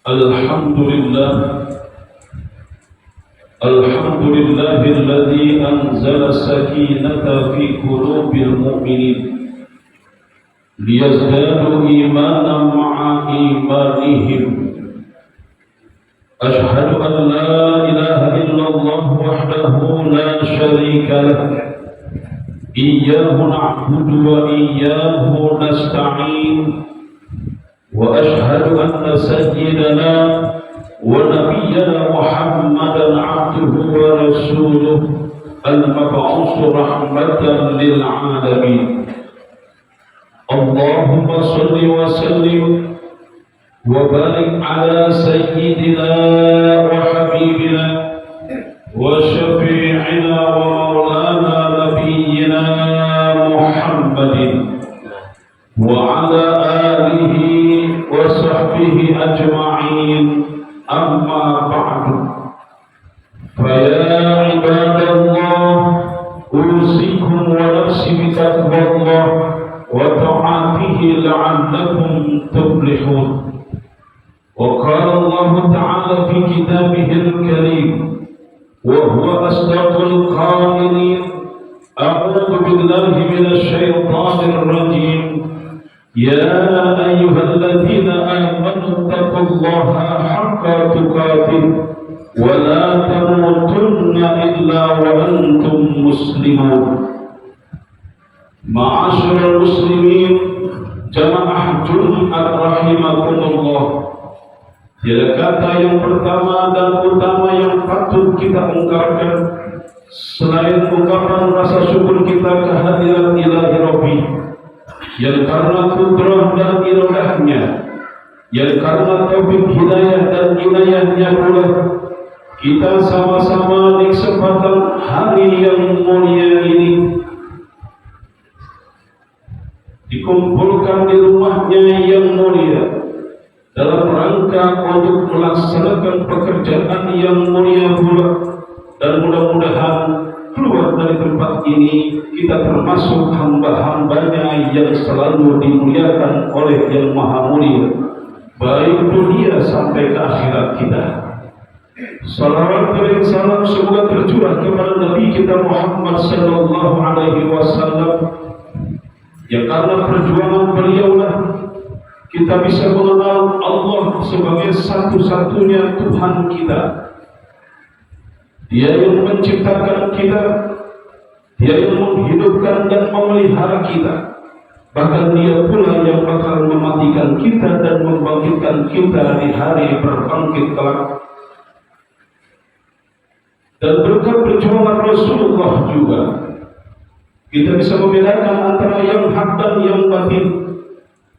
Alhamdulillah, Alhamdulillah alladzi anzala sakinata fi qulubil mu'minin liyazdadu imanan ma'a imanihim. Ashhadu an la ilaha illallah wahdahu la syarika lah, iyyahu na'budu wa iyyahu nasta'in. وأشهد أن سيدنا ونبينا محمدا عبده ورسوله المبعوث رحمة للعالمين. اللهم صل وسلم وبارك على سيدنا وحبيبنا وشفيعنا ومولانا نبينا محمد وعلى آله وصحبه أجمعين. أما بعد، فيا عباد الله، أوصيكم ونفسي بتقوى الله وطاعته لعلكم تفلحون. وقال الله تعالى في كتابه الكريم وهو أصدق القائلين: أعوذ بالله من الشيطان الرجيم. يا أيها الذين آمنوا اتقوا الله حق تقاته ولا تموتن إلا وأنتم مسلمون. معاشر المسلمين jamaah Jumat rahimakumullah. Tiada kata yang pertama dan utama yang patut kita ungkapkan selain ungkapan rasa syukur kita kehadiran Ilahi Rabbi, yang karena kudrah dan iradahnya, yang karena taufik hidayah dan inayahnya pula, kita sama-sama di kesempatan hari yang mulia ini dikumpulkan di rumahnya yang mulia dalam rangka untuk melaksanakan pekerjaan yang mulia pula. Dan mudah-mudahan keluar dari tempat ini kita termasuk hamba-hambanya yang selalu dimuliakan oleh Yang Maha Mulia, baik dunia sampai ke akhirat kita. Salawat dan salam semoga tercurah kepada Nabi kita Muhammad sallallahu alaihi wasallam, yang karena perjuangan beliaulah kita bisa mengenal Allah sebagai satu-satunya Tuhan kita. Dia yang menciptakan kita, Dia yang menghidupkan dan memelihara kita. Bahkan Dia pula yang bakal mematikan kita dan membangkitkan kita di hari berbangkit kelak. Dan berkat perjuangan Rasulullah juga kita bisa membedakan antara yang hak dan yang batil.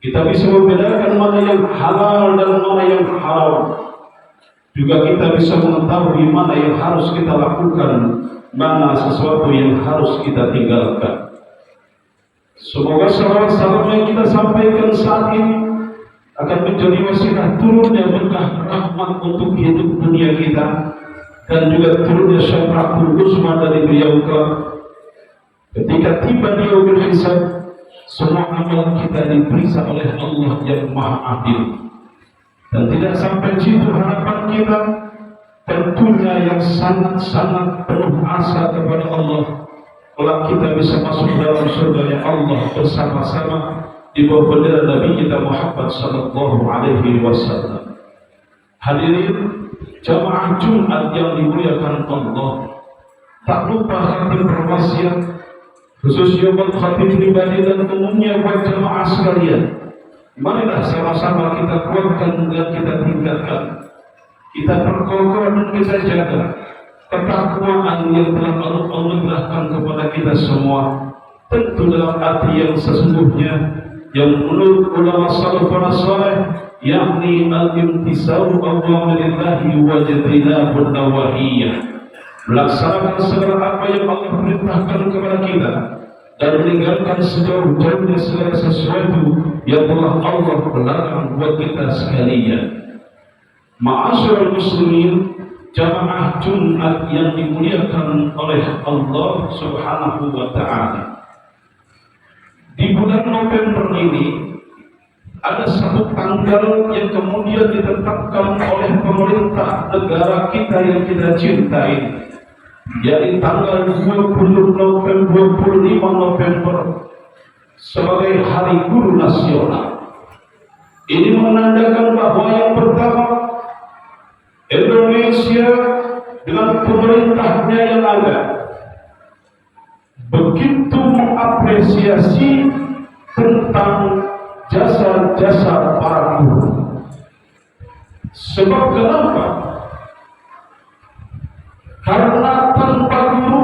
Kita bisa membedakan mana yang halal dan mana yang haram. Juga kita bisa mengetahui mana yang harus kita lakukan, mana sesuatu yang harus kita tinggalkan. Semoga salawat salam yang kita sampaikan saat ini akan menjadi wasilah turunnya berkah rahmat untuk hidup dunia kita, dan juga turunnya syafaatul uzma dari beliau kelak. Ketika tiba di yaumul hisab, semua amal kita diperiksa oleh Allah yang Maha Adil. Dan tidak sampai situ harapan kita, tentunya yang sangat-sangat penuh asa kepada Allah, kelak kita bisa masuk dalam surganya Allah bersama-sama di bawah bendera Nabi kita Muhammad sallallahu alaihi wasallam. Hadirin jamaah Jumat yang dimuliakan Allah, tak lupa khatib perwasiat khususnya buat khatib pribadi dan umumnya buat jamaah sekalian. Marilah sama-sama kita kuatkan dan kita tingkatkan, kita perkokoh dan kita jaga ketakwaan yang telah Allah anugerahkan kepada kita semua, tentu dalam arti yang sesungguhnya, yang menurut ulama salafus saleh, yakni al-imtisalu awamirillahi wa jtinabun nawahiyah, melaksanakan segala apa yang Allah perintahkan kepada kita dan meninggalkan sejauh-jauhnya segala sesuatu yang telah Allah larang buat kita sekalian. Ma'asyiral muslimin, jamaah Jumat yang dimuliakan oleh Allah Subhanahu wa ta'ala, di bulan November ini ada satu tanggal yang kemudian ditetapkan oleh pemerintah negara kita yang kita cintai, yaitu tanggal 25 November sebagai Hari Guru Nasional. Ini menandakan bahwa yang pertama, Indonesia dengan pemerintahnya yang ada begitu mengapresiasi tentang jasa-jasa para guru. Sebab kenapa? Karena tanpa guru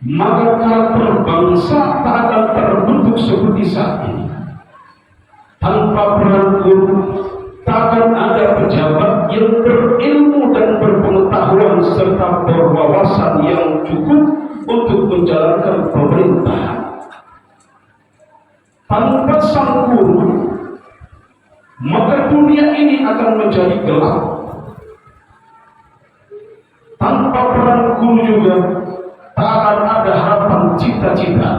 maka karakter bangsa tak akan terbentuk seperti saat ini. Tanpa peran guru tak akan ada pejabat yang berilmu dan berpengetahuan serta berwawasan yang cukup untuk menjalankan pemerintahan. Tanpa sang guru, maka dunia ini akan menjadi gelap. Tanpa peran guru juga, tak akan ada harapan cita-cita.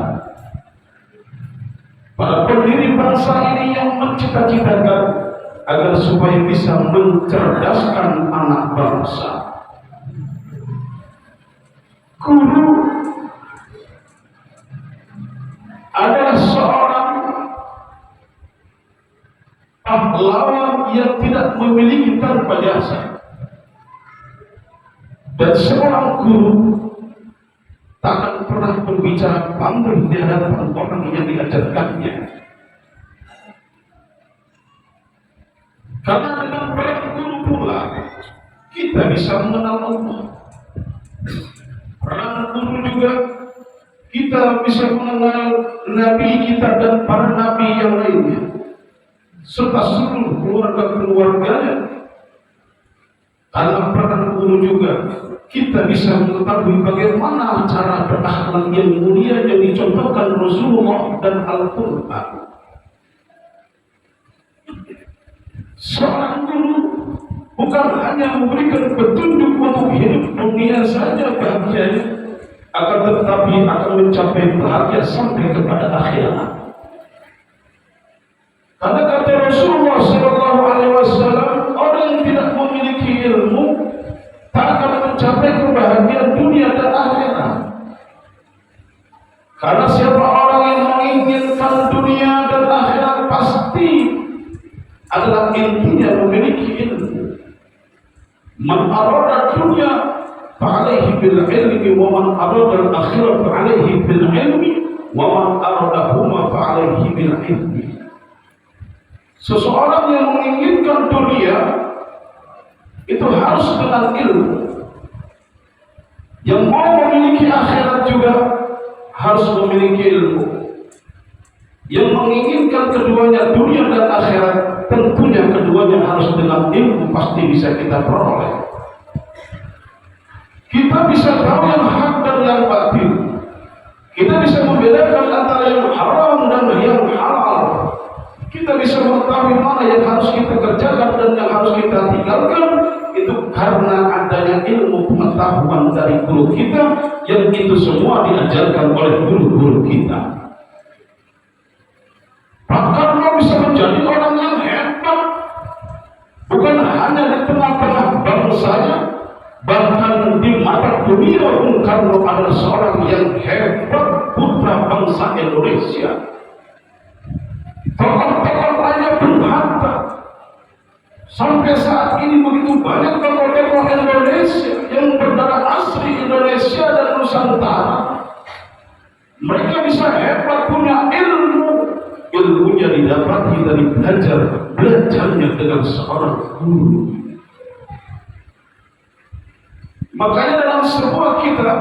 Para pendiri bangsa ini yang mencita-citakan agar supaya bisa mencerdaskan anak bangsa. Guru adalah seorang pahlawan yang tidak memiliki tanpa jasa, dan seorang guru tak akan pernah berbicara pamrih di hadapan orang yang diajarkannya. Karena dengan peran guru pula kita bisa mengenal Allah. Peran guru juga kita bisa mengenal Nabi kita dan para Nabi yang lainnya, serta seluruh keluarga-keluarganya. Karena peran guru juga kita bisa mengetahui bagaimana cara berakhlak yang mulia yang dicontohkan Rasulullah dan Al-Quran. Seorang guru bukan hanya memberikan petunjuk untuk hidup dunia saja bahagianya, akan tetapi akan mencapai bahagia sampai kepada akhirat. Karena kata Rasulullah SAW, orang yang tidak memiliki ilmu tak akan mencapai kebahagiaan dunia dan akhirat. Karena siapa orang yang menginginkan dunia dan akhirat pasti adalah intinya memiliki ilmu. Man arada dunia fa'alaihi bil ilmi wa man arada al akhirah fa'alaihi bil ilmi wa man arada huma fa'alaihi bil ilmi. Seseorang yang menginginkan dunia itu harus dengan ilmu. Yang mau memiliki akhirat juga harus memiliki ilmu. Yang menginginkan keduanya dunia dan akhirat, tentunya keduanya harus dengan ilmu pasti bisa kita peroleh. Kita bisa tahu yang hak dan yang batil. Kita bisa membedakan antara yang haram dan yang halal. Kita bisa mengetahui mana yang harus kita kerjakan dan yang harus kita tinggalkan. Itu karena adanya ilmu pengetahuan dari guru kita, yang itu semua diajarkan oleh guru-guru kita. Karena bisa menjadi orang yang hebat, bukan hanya di tengah-tengah bangsanya, bahkan di mata dunia Bung Karno adalah seorang yang hebat, putra bangsa Indonesia. Tokoh-tokoh lainnya berharta. Sampai saat ini begitu banyak tokoh-tokoh Indonesia yang berdarah asli Indonesia dan Nusantara. Mereka bisa hebat, punya ilmu. Ilmunya didapati dari belajarnya dengan seorang guru. Makanya dalam sebuah kitab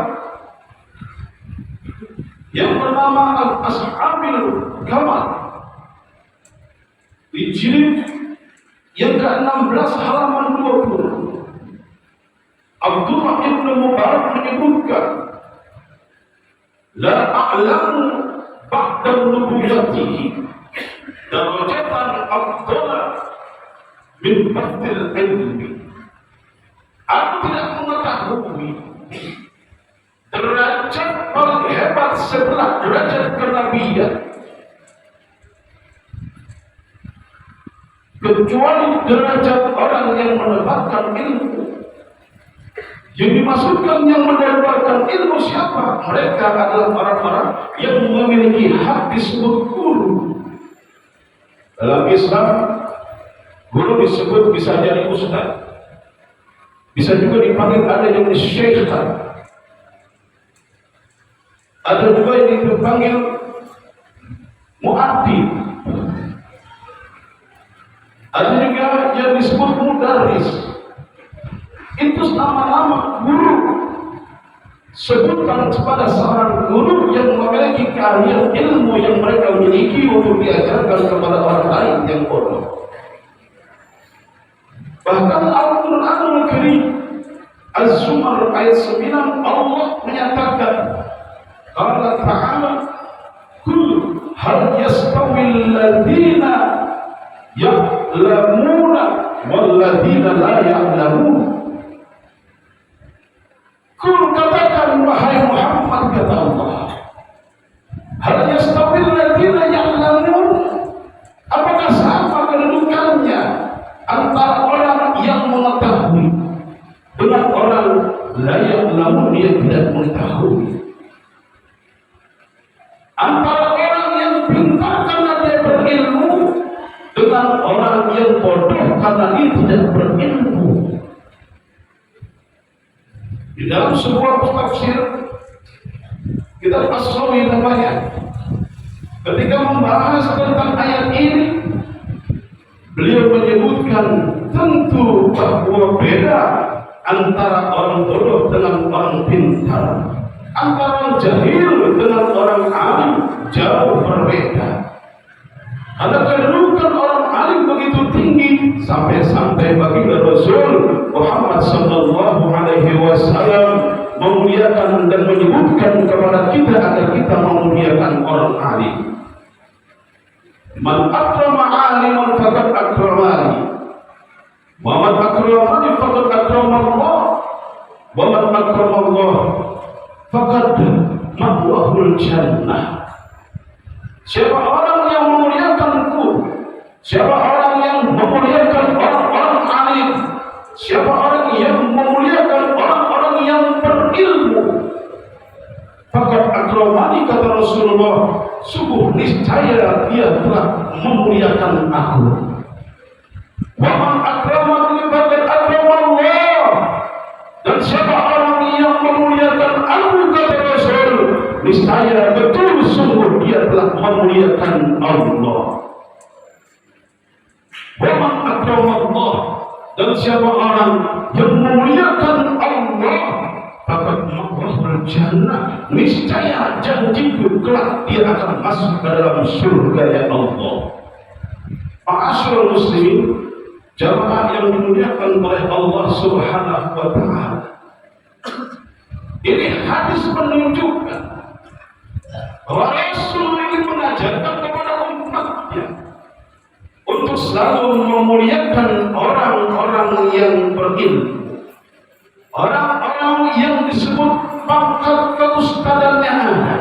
yang bernama Al-Ashabil Kamal, di jilid yang ke-16 halaman 20, Abdullah ibn Mubarak menyebutkan, la a'lamu ba'da nubuyyatihi darajatan afdala min ba'dil ilmi. Aku tidak mengetahui derajat paling hebat setelah derajat kenabian kecuali derajat orang yang mendapatkan ilmu. Yang dimaksudkan yang mendapatkan ilmu siapa? Mereka adalah orang-orang yang memiliki hak disebut guru. Dalam Islam, guru disebut bisa jadi ustaz, bisa juga dipanggil ada yang syekh, ada juga yang dipanggil mu'addib, ada juga yang disebut mudarris. Itu nama-nama guru. Sebutkan kepada seorang guru yang memiliki keahlian ilmu yang mereka miliki untuk diajarkan kepada orang lain yang bodoh. Bahkan Al-Quranul Karim Az-Zumar ayat 9 Allah menyatakan, qala ta'ala, qul hal yastawil ladzina ya'lamuna wal ladzina la ya'lamun. Kul, katakan wahai Muhammad, kata Allah, hal yastawil ladzina ya'lamun, apakah sama kedudukannya antara orang yang mengetahui dengan orang la ya'lamun yang tidak mengetahui, antara orang yang pintar karena dia berilmu dengan orang yang bodoh karena dia tidak berilmu. Di dalam sebuah tafsir kitab As-Sawi namanya, ketika membahas tentang ayat ini, beliau menyebutkan tentu bahwa beda antara orang bodoh dengan orang pintar, antara orang jahil dengan orang alim, jauh berbeda. Karena kedudukan orang alim begitu tinggi sampai-sampai baginda Rasul Muhammad sallallahu alaihi wasallam memuliakan dan menyebutkan kepada kita agar kita memuliakan orang alim. Man akrama aliman faqad akramani, wa man akramani faqad akrama Allah, wa man akrama Allah faqad ma'wahul jannah. Siapa orang yang memuliakanku, siapa orang yang memuliakan orang-orang alim, siapa orang yang memuliakan orang-orang yang berilmu, faqad akramani, kata Rasulullah, sungguh niscaya dia telah memuliakan aku. Wa man akramani faqad akrama Allah, dan siapa orang yang memuliakan aku, kata Rasul, niscaya betul sungguh dia telah memuliakan Allah. Wa man akrama Allah, dan siapa orang yang memuliakan Allah, faqad ma'wahul jannah, niscaya janjiku kelak dia akan masuk ke dalam surga ya Allah. Ma'asyiral muslimin, jamaah yang dimuliakan oleh Allah Subhanahu wa taala, ini hadis menunjukkan bahwa Rasul ini mengajarkan kepada umatnya untuk selalu memuliakan orang-orang yang berilmu, orang-orang yang disebut pangkat keustadannya ada,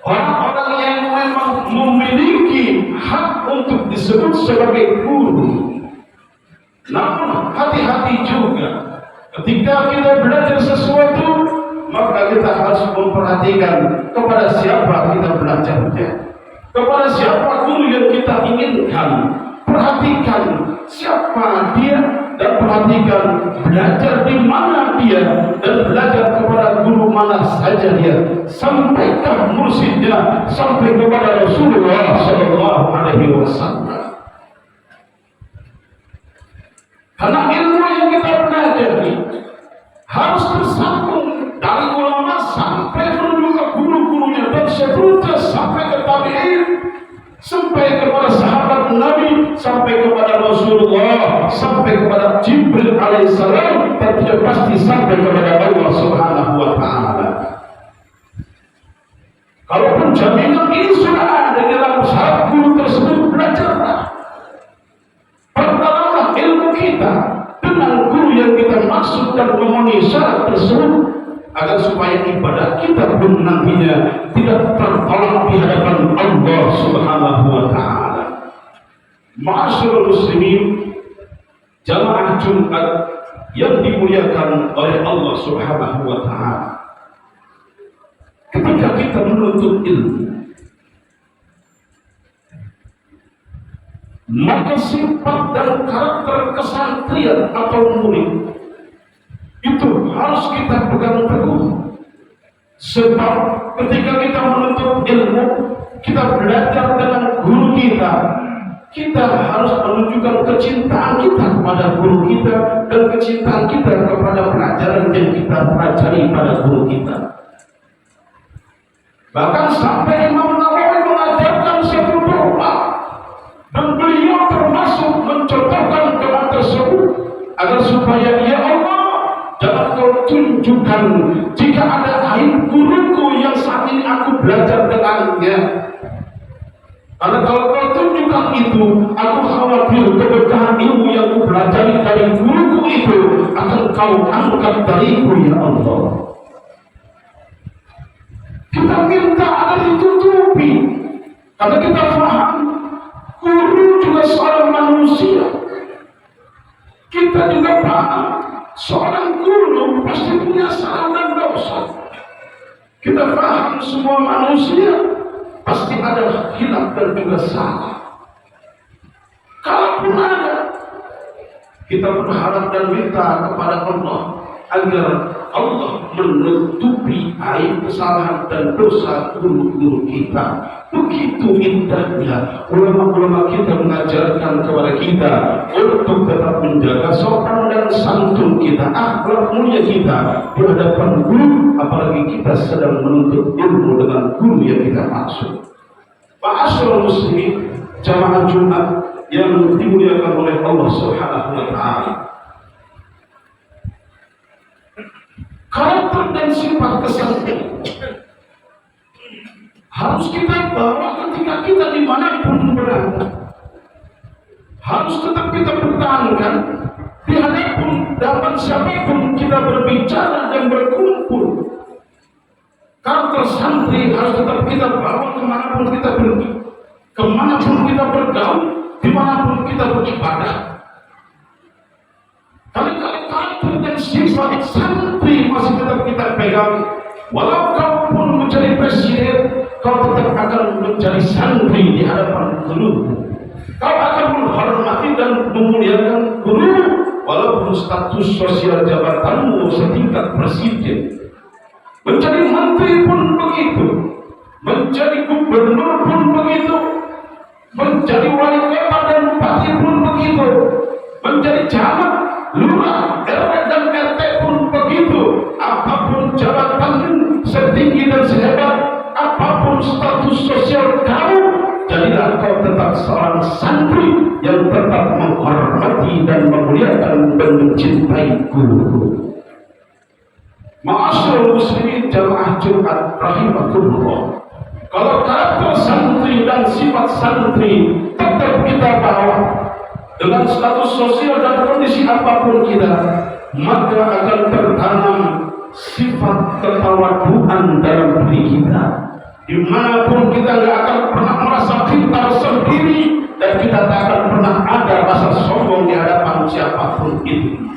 orang-orang yang memang memiliki hak untuk disebut sebagai guru. Namun hati-hati juga ketika kita belajar sesuatu, maka kita harus memperhatikan kepada siapa kita belajarnya, kepada siapa guru yang kita inginkan. Perhatikan siapa dia, dan perhatikan belajar di mana dia, dan belajar kepada guru mana saja dia, sampaikah mursyidnya sampai kepada Rasulullah sallallahu alaihi wasallam. Karena ilmu yang kita pelajari harus bersambung dari ulama sampai menuju ke guru-gurunya, dan seterusnya sampai ke tabi'in, sampai kepada sahabat Nabi, sampai kepada Rasulullah, sampai kepada Jibril alaihissalam, dan tidak pasti sampai kepada Allah Subhanahu wa taala. Kalaupun jaminan ini sudah ada di dalam sahabat guru tersebut, belajarlah, perdalamlah ilmu kita dengan guru yang kita maksud dan memenuhi syarat tersebut, agar supaya ibadah kita pun nantinya tidak tertolak di hadapan Allah Subhanahu wa taala. Ma'asyiral muslimin, jamaah Jumat yang dimuliakan oleh Allah Subhanahu wa taala. Ketika kita menuntut ilmu, maka sifat dan karakter kesantrian atau murid itu harus kita pegang teguh. Sebab ketika kita menuntut ilmu, kita belajar dengan guru kita, kita harus menunjukkan kecintaan kita kepada guru kita dan kecintaan kita kepada pelajaran yang kita pelajari pada guru kita. Bahkan sampai Imam Nawawi mengajarkan satu doa, dan beliau termasuk mencontohkan doa tersebut agar supaya ya Allah, jangan kau tunjukkan jika ada aib guruku yang saat ini aku belajar dengannya. Karena kalau kau tunjukkan itu, aku khawatir keberkahan ilmu yang aku pelajari dari guruku itu akan kau angkat dariku ya Allah. Kita minta agar ditutupi, karena kita paham guru juga seorang manusia. Kita juga paham seorang guru pasti punya salah dan dosa. Kita paham semua manusia pasti ada hilaf dan juga salah. Kalaupun ada, kita berharap dan minta kepada Allah agar Allah menutupi aib, kesalahan dan dosa guru-guru kita. Begitu indahnya ulama-ulama kita mengajarkan kepada kita untuk tetap menjaga sopan dan santun kita, akhlak mulia kita di hadapan guru, apalagi kita sedang menuntut ilmu dengan guru yang kita maksud. Ma'asyiral muslimin, jamaah Jumat yang dimuliakan oleh Allah Subhanahu wa taala. Karakter dan sifat kesantrian harus kita bawa ketika kita dimanapun berada. Harus tetap kita pertahankan di hadapan siapapun kita berbicara dan berkumpul. Karakter santri harus tetap kita bawa kemanapun kita pergi, kemanapun kita bergaul, dimanapun kita beribadah. Kali-kali karakter dan sifat santri masih tetap kita pegang. Walau kau pun menjadi presiden, kau tetap akan menjadi santri di hadapan guru. Kau akan menghormati dan memuliakan guru, walaupun status sosial jabatanmu setingkat presiden. Menjadi menteri pun begitu, menjadi gubernur pun begitu, menjadi wali kota dan bupati pun begitu, menjadi camat, lurah, RW dan RT pun begitu. Apapun jabatan setinggi dan sehebat, apapun status sosial kau, jadilah kau tetap seorang santri yang tetap menghormati dan memuliakan dan mencintai guru. Ma'asyiral muslimin, jamaah Jumat rahimakumullah. Kalau karakter santri dan sifat santri tetap kita bawa dengan status sosial dan kondisi apapun kita, maka akan tertanam sifat ketawaduan dalam diri kita. Dimanapun kita tidak akan pernah merasa pintar sendiri, dan kita tak akan pernah ada rasa sombong di hadapan siapapun itu.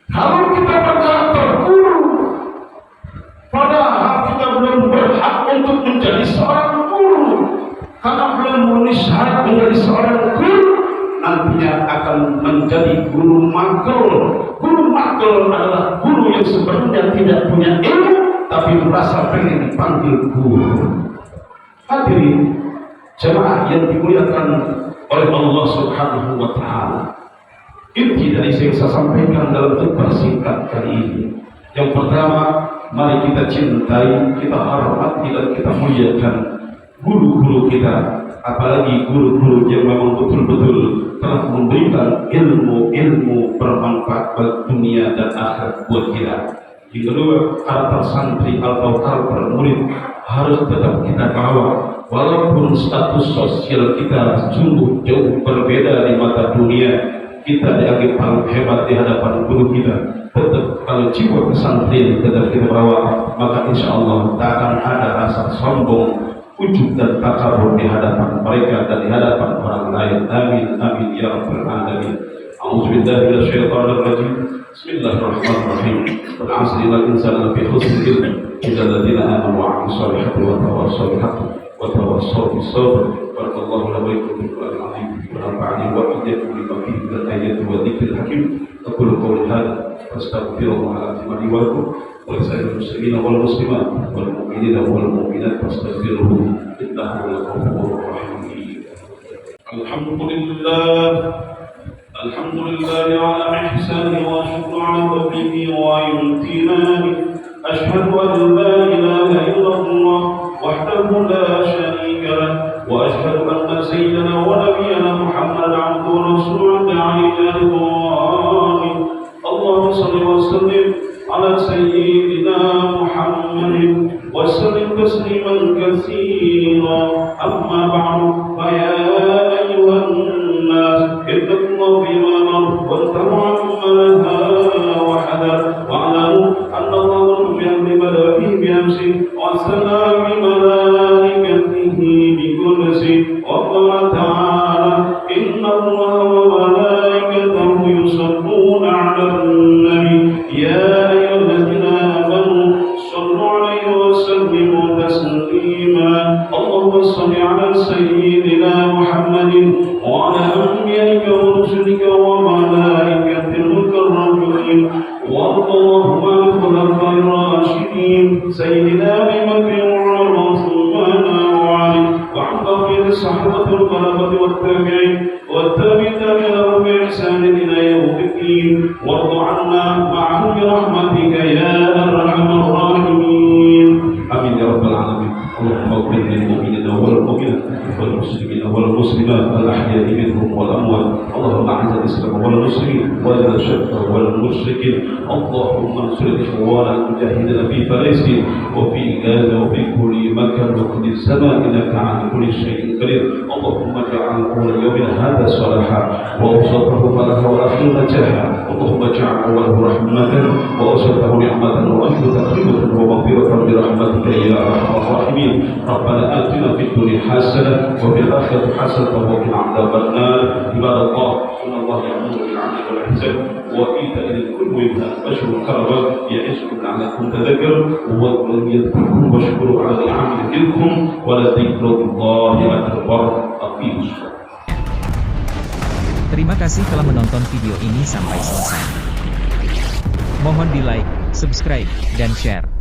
Kalau kita berkarakter guru, padahal kita belum berhak untuk menjadi seorang guru, karena belum memenuhi syarat menjadi seorang guru, nantinya akan menjadi guru magel. Guru magel adalah guru yang sebenarnya tidak punya ilmu, tapi merasa pengen dipanggil guru. Hadirin jemaah yang dimuliakan oleh Allah Subhanahu wa taala. Inti dari yang saya sampaikan dalam khutbah singkat kali ini, yang pertama, mari kita cintai, kita hormati dan kita muliakan guru-guru kita, apalagi guru-guru yang memang betul-betul telah memberikan ilmu-ilmu bermanfaat bagi dunia dan akhirat buat kita. Yang kedua, karakter santri atau karakter murid harus tetap kita bawa, walaupun status sosial kita sungguh jauh berbeda di mata dunia. Kita dianggap paling hebat di hadapan guru kita, tetap kalau jiwa kesantrian tetap kita bawa, maka insya Allah tak akan ada rasa sombong, ujub dan takabur di hadapan mereka dan di hadapan orang lain. Amin amin ya rabbal alamin. A'udzubillahi minasyaitonir rajim. Bismillahirrahmanirrahim. Wal 'asri innal insana lafi khusr illa alladziina aamanu wa 'amilus shalihati wa tawassaw bil haqqi wa tawassaw bis sabr. Barakallahu li wa lakum fil Qur'anil 'azim wa nafa'ani wa iyyakum bima fihi minal ayati wa dzikril hakim. Aqulu qawli hadza wastaghfirullaha li wa lakum ولسائر المسلمين والمسلمات والمؤمنين والمؤمنات فاستغفروه انه هو الغفور الرحيم. الحمد لله على احسانه واشكر على فضله وامتنانه. اشهد ان لا اله الا الله وحده لا شريك له واشهد ان سيدنا ونبينا محمد عبده ورسوله داعي الى رضوانه. اللهم صل وسلم على سيدنا محمد وسلم تسليما كثيرا. أما بعد فيا أيها الناس اتقوا الله بما أمر واتقوا عما نهى وحذر واعلموا أن الله بأمر بدأ فيه بنفسه وثنى بملائكته بقدسه وقال تعالى إن الله وملائكته يصلون على النبي يا اللهم صل على سيدنا محمد وعلى أنبيائك ورسلك وملائكة المكرمين وارض اللهم عن الخلفاء الراشدين سيدنا أبي بكر وعمر وعثمان وعلي وعن بقية الصحابة الخلفاء والتابعين والتابعين لهم بإحسان إلى يوم الدين وارض عنا معهم برحمتك يا أرحم الراحمين. آمين يا رب العالمين. اللهم اغفر للمؤمنين والمؤمنات والمسلمين والمسلمات الاحياء منهم والاموات. اللهم اعز الاسلام والمسلمين واذل الشرك والمشركين. اللهم انصر الاخوان المجاهدين في فلسطين وفي غزه وفي كل مكان وكل زمان انك على كل شيء قدير. اللهم اجعل اول يومنا هذا صلاحا واوسطه فلاحا واخره نجاحا. اللهم اجعل اوله رحمه واوسطه نعمه واخره تقريبا ومغفره برحمتك يا ارحم الراحمين. ربنا آتنا في الدنيا حسنة وفي الآخرة حسنة وقنا عذاب النار. عباد الله إن الله يأمر بالعدل والإحسان وإيتاء ذي القربى وينهى عن الكرم يعظكم لعلكم تذكرون ومن يذكركم واشكروا على نعمه يزدكم ولذكر الله أكبر. أقيموا الصلاة. Terima kasih telah menonton video ini sampai selesai. Mohon di like, subscribe, dan share.